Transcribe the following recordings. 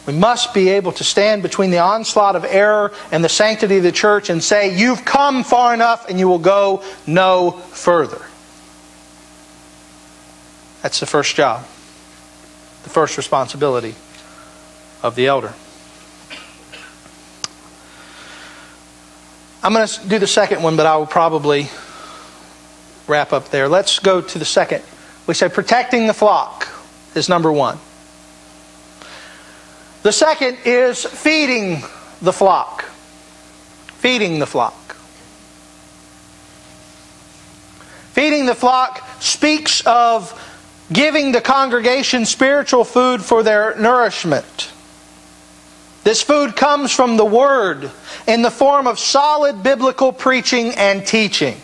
We must be able to stand between the onslaught of error and the sanctity of the church and say, you've come far enough and you will go no further. That's the first job, the first responsibility of the elder. I'm going to do the second one, but I will probably wrap up there. Let's go to the second. We say protecting the flock is number one. The second is feeding the flock. Feeding the flock. Feeding the flock speaks of giving the congregation spiritual food for their nourishment. This food comes from the Word in the form of solid biblical preaching and teaching.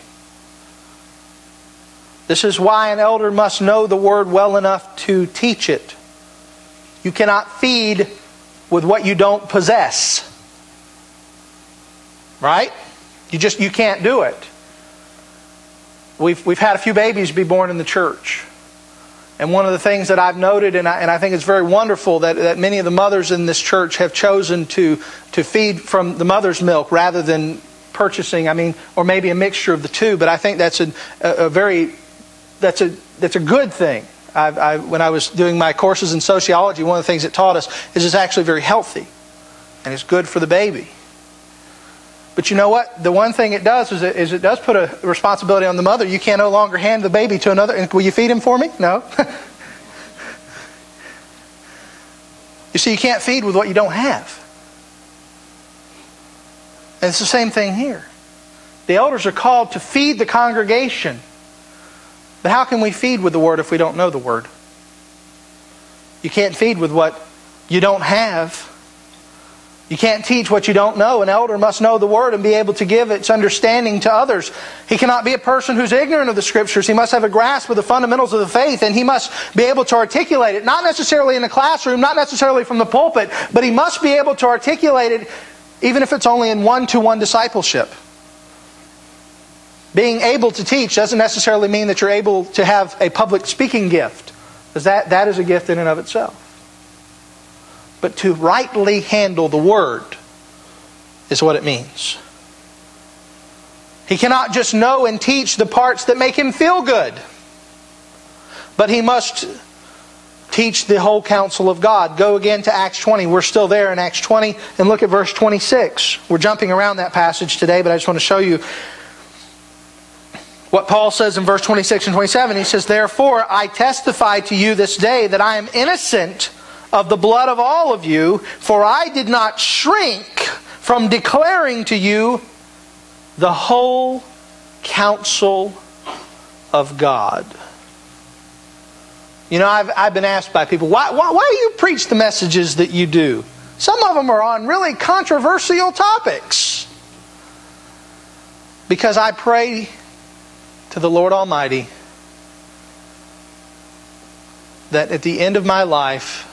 This is why an elder must know the Word well enough to teach it. You cannot feed with what you don't possess. Right? You can't do it. We've had a few babies be born in the church. And one of the things that I've noted, and I think it's very wonderful, that many of the mothers in this church have chosen to feed from the mother's milk rather than purchasing, or maybe a mixture of the two. But I think that's a good thing. When I was doing my courses in sociology, one of the things it taught us is it's actually very healthy. And it's good for the baby. But you know what? The one thing it does is it does put a responsibility on the mother. You can no longer hand the baby to another. And will you feed him for me? No. You see, you can't feed with what you don't have. And it's the same thing here. The elders are called to feed the congregation. But how can we feed with the Word if we don't know the Word? You can't feed with what you don't have. You can't teach what you don't know. An elder must know the Word and be able to give its understanding to others. He cannot be a person who's ignorant of the Scriptures. He must have a grasp of the fundamentals of the faith, and he must be able to articulate it, not necessarily in a classroom, not necessarily from the pulpit, but he must be able to articulate it even if it's only in one-to-one discipleship. Being able to teach doesn't necessarily mean that you're able to have a public speaking gift, because that is a gift in and of itself. But to rightly handle the Word is what it means. He cannot just know and teach the parts that make him feel good, but he must teach the whole counsel of God. Go again to Acts 20. We're still there in Acts 20, and look at verse 26. We're jumping around that passage today, but I just want to show you what Paul says in verse 26 and 27. He says, "Therefore I testify to you this day that I am innocent of the blood of all of you, for I did not shrink from declaring to you the whole counsel of God." You know, I've been asked by people, why do you preach the messages that you do? Some of them are on really controversial topics. Because I pray to the Lord Almighty that at the end of my life,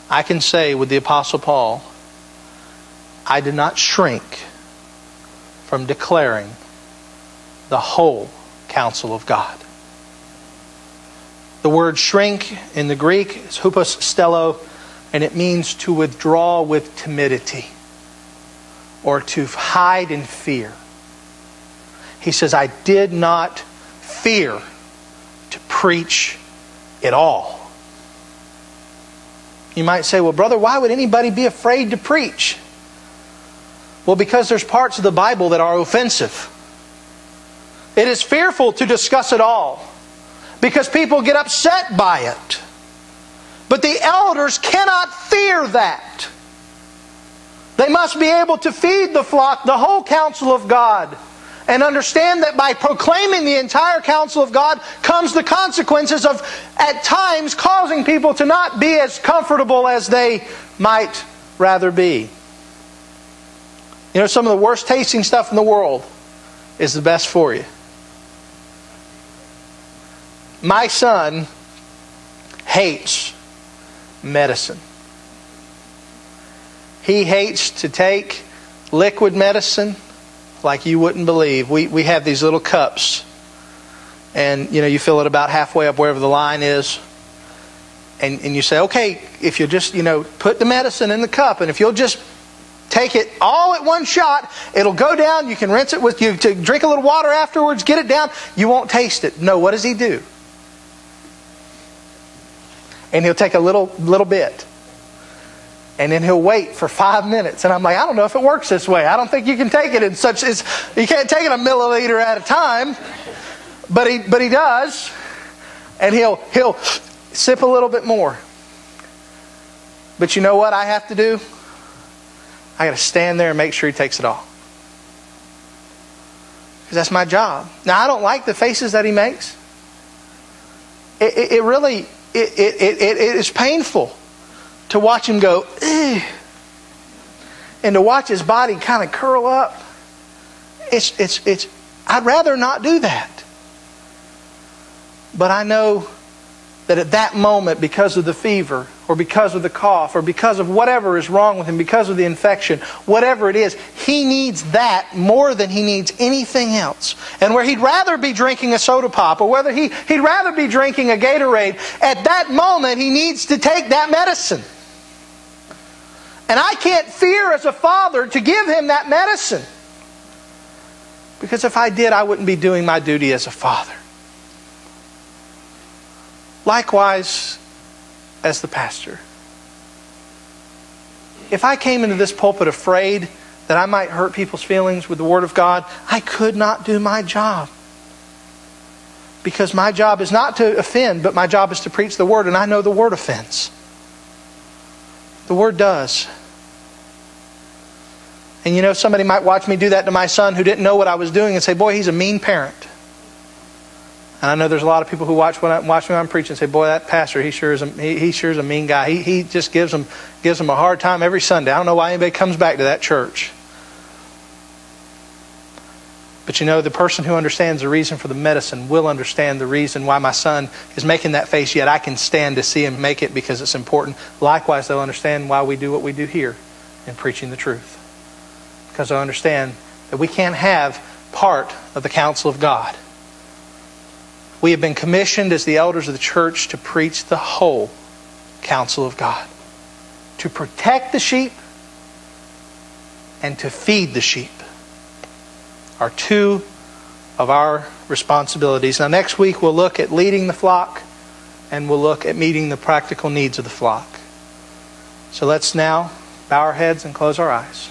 I can say with the Apostle Paul, I did not shrink from declaring the whole counsel of God. The word shrink in the Greek is hupos stello, and it means to withdraw with timidity or to hide in fear. He says, I did not fear to preach at all. You might say, well, brother, why would anybody be afraid to preach? Well, because there's parts of the Bible that are offensive. It is fearful to discuss it all because people get upset by it. But the elders cannot fear that. They must be able to feed the flock, the whole counsel of God, and understand that by proclaiming the entire counsel of God comes the consequences of, at times, causing people to not be as comfortable as they might rather be. You know, some of the worst tasting stuff in the world is the best for you. My son hates medicine. He hates to take liquid medicine like you wouldn't believe. We have these little cups, and you know, you fill it about halfway up wherever the line is, And you say, okay, if you'll just, put the medicine in the cup, and if you'll just take it all at one shot, it'll go down. You can rinse it with you to drink a little water afterwards, get it down. You won't taste it. No, what does he do? And he'll take a little bit. And then he'll wait for 5 minutes. And I'm like, I don't know if it works this way. I don't think you can take it in such... You can't take it a milliliter at a time. But he does. And he'll sip a little bit more. But you know what I have to do? I got to stand there and make sure he takes it all. Because that's my job. Now, I don't like the faces that he makes. It really... It is painful to watch him go, "Ugh," and to watch his body kind of curl up. I'd rather not do that. But I know that at that moment, because of the fever, or because of the cough, or because of whatever is wrong with him, because of the infection, whatever it is, he needs that more than he needs anything else. And where he'd rather be drinking a soda pop, or whether he'd rather be drinking a Gatorade, at that moment he needs to take that medicine. And I can't fear as a father to give him that medicine. Because if I did, I wouldn't be doing my duty as a father. Likewise, as the pastor. If I came into this pulpit afraid that I might hurt people's feelings with the Word of God, I could not do my job. Because my job is not to offend, but my job is to preach the Word, and I know the Word offends. The Word does. And somebody might watch me do that to my son who didn't know what I was doing and say, boy, he's a mean parent. And I know there's a lot of people who watch me when I'm preaching and say, boy, that pastor, he sure is a mean guy. He just gives them a hard time every Sunday. I don't know why anybody comes back to that church. But the person who understands the reason for the medicine will understand the reason why my son is making that face, yet I can stand to see him make it because it's important. Likewise, they'll understand why we do what we do here in preaching the truth. Because they'll understand that we can't have part of the counsel of God. We have been commissioned as the elders of the church to preach the whole counsel of God. To protect the sheep and to feed the sheep are two of our responsibilities. Now next week we'll look at leading the flock and we'll look at meeting the practical needs of the flock. So let's now bow our heads and close our eyes.